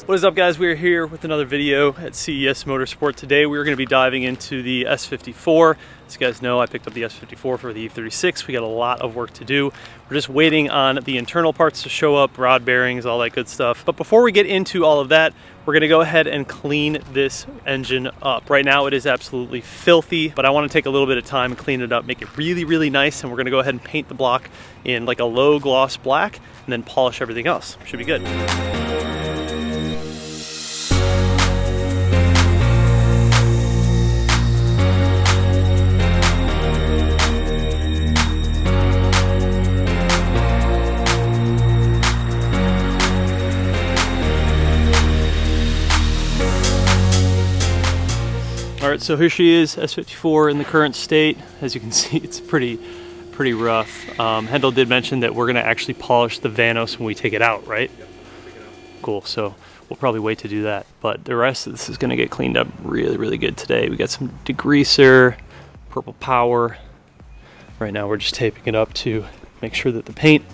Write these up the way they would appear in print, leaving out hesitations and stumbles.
What is up, guys? We are here with another video at CES Motorsport. Today we are going to be diving into the S54. As you guys know, I picked up the S54 for the E36. We got a lot of work to do. We're just waiting on the internal parts to show up, rod bearings, all that good stuff. But before we get into all of that, we're going to go ahead and clean this engine up. Right now it is absolutely filthy, but I want to take a little bit of time and clean it up, make it really, really nice. And we're going to go ahead and paint the block in like a low gloss black and then polish everything else. Should be good. All right, so here she is, S54 in the current state. As you can see, it's pretty rough. Hendel did mention that we're gonna actually polish the Vanos when we take it out, right? Yep, take it out. Cool, so we'll probably wait to do that. But the rest of this is gonna get cleaned up really, really good today. We got some degreaser, purple power. Right now we're just taping it up to make sure that the paint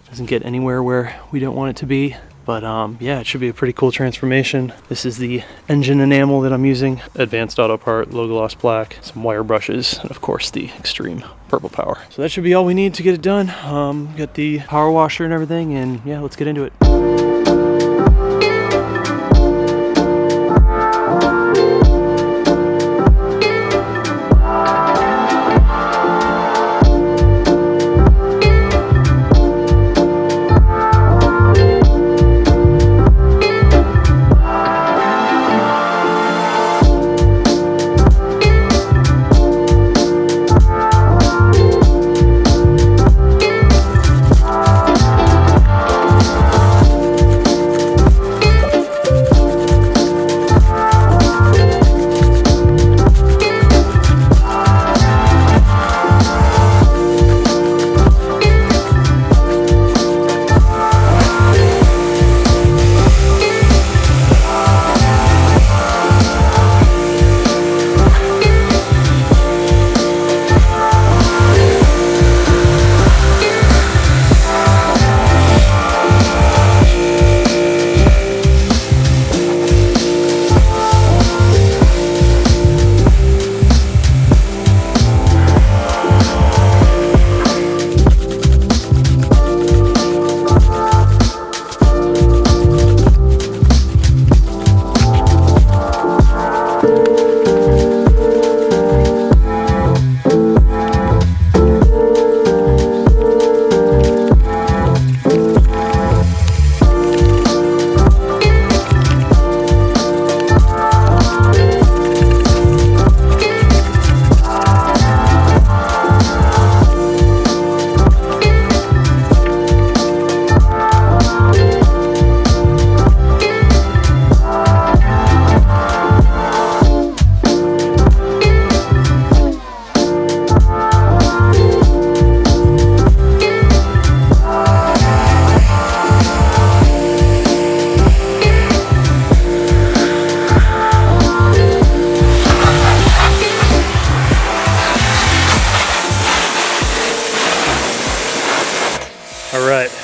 doesn't get anywhere where we don't want it to be. But yeah, it should be a pretty cool transformation. This is the engine enamel that I'm using. Advanced auto part, low gloss black, some wire brushes, and of course the extreme purple power. So that should be all we need to get it done. Got the power washer and everything, and yeah, let's get into it.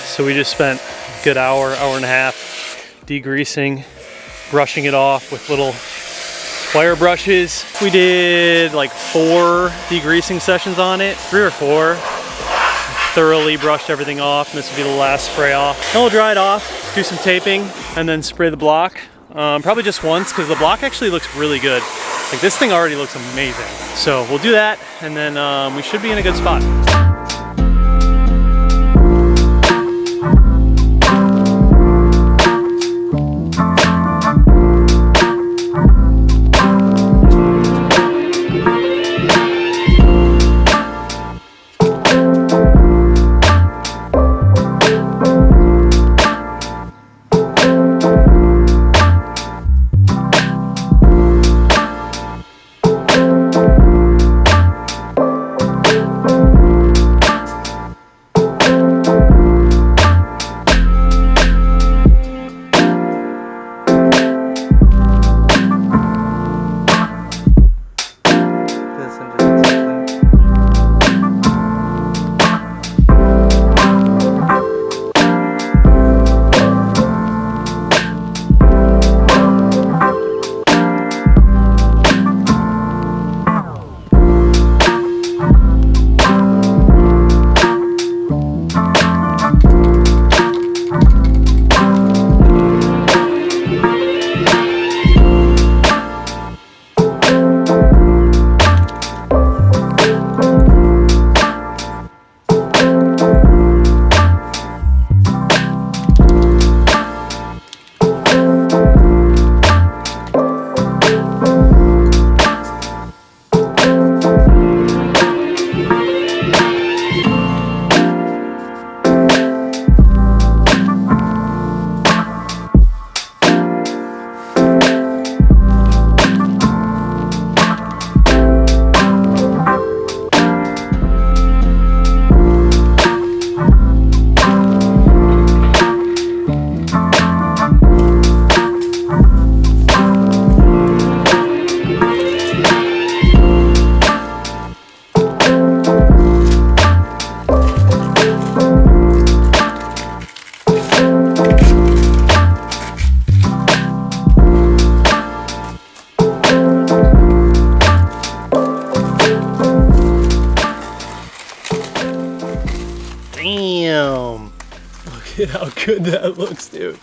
So we just spent a good hour and a half degreasing, brushing it off with little wire brushes. We did like 4 degreasing sessions on it, 3 or 4. Thoroughly brushed everything off, and this will be the last spray off. Then we'll dry it off, do some taping, and then spray the block. Probably just once, because the block actually looks really good. Like, this thing already looks amazing. So we'll do that, and then we should be in a good spot. at how good that looks, dude.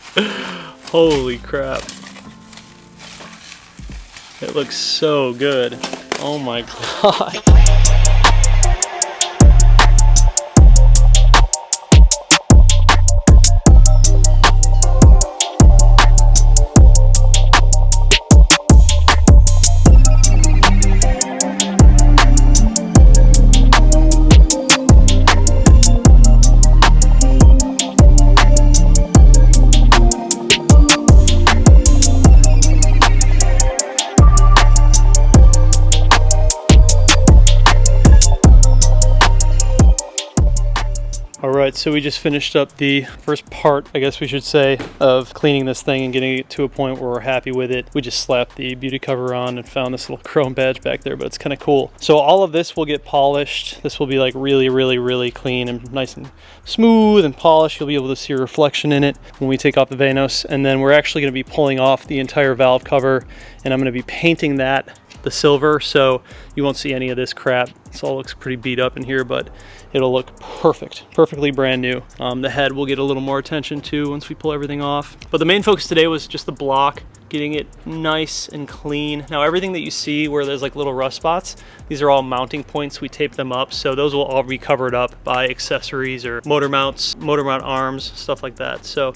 Holy crap. It looks so good. Oh my God. Alright, so we just finished up the first part, I guess we should say, of cleaning this thing and getting it to a point where we're happy with it. We just slapped the beauty cover on and found this little chrome badge back there, but it's kind of cool. So all of this will get polished. This will be like really clean and nice and smooth and polished. You'll be able to see a reflection in it when we take off the Vanos. And then we're actually going to be pulling off the entire valve cover, and I'm going to be painting that the silver, so you won't see any of this crap. This all looks pretty beat up in here, but it'll look perfectly brand new. The head will get a little more attention too once we pull everything off. But the main focus today was just the block, getting it nice and clean. Now everything that you see where there's like little rust spots, these are all mounting points. We tape them up, so those will all be covered up by accessories or motor mounts, motor mount arms, stuff like that. So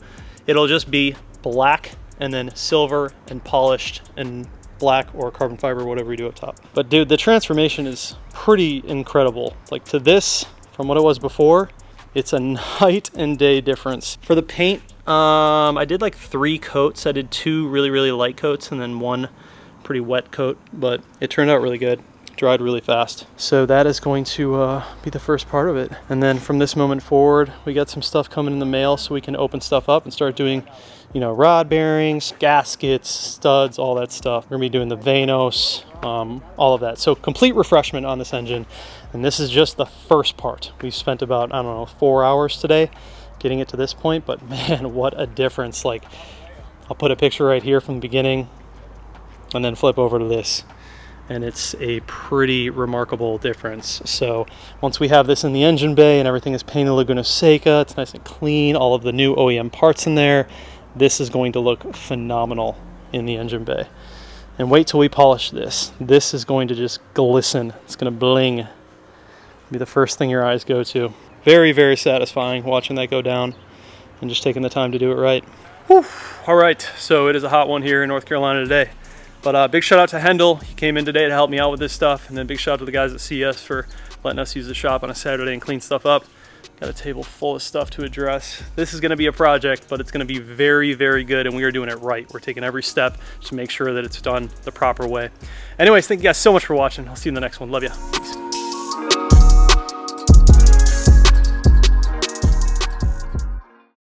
it'll just be black and then silver and polished and black or carbon fiber, whatever we do up top. But dude, the transformation is pretty incredible. Like to this, from what it was before, it's a night and day difference. For the paint, I did like 3 coats. I did 2 really light coats and then 1 pretty wet coat, but it turned out really good. Dried really fast. So that is going to be the first part of it. And then from this moment forward, we got some stuff coming in the mail so we can open stuff up and start doing, you know, rod bearings, gaskets, studs, all that stuff. We're gonna be doing the Vanos, all of that. So complete refreshment on this engine. And this is just the first part. We've spent about, I don't know, 4 hours today getting it to this point, but man, what a difference. Like, I'll put a picture right here from the beginning and then flip over to this. And it's a pretty remarkable difference. So once we have this in the engine bay and everything is painted Laguna Seca, it's nice and clean, all of the new OEM parts in there, this is going to look phenomenal in the engine bay. And wait till we polish this. This is going to just glisten. It's going to bling. Be the first thing your eyes go to. Very satisfying watching that go down and just taking the time to do it right. Whew. All right, so it is a hot one here in North Carolina today. But big shout out to Hendel. He came in today to help me out with this stuff. And then big shout out to the guys at CS for letting us use the shop on a Saturday and clean stuff up. Got a table full of stuff to address. This is gonna be a project, but it's gonna be very good, and we are doing it right. We're taking every step to make sure that it's done the proper way. Anyways, thank you guys so much for watching. I'll see you in the next one. Love ya. Peace.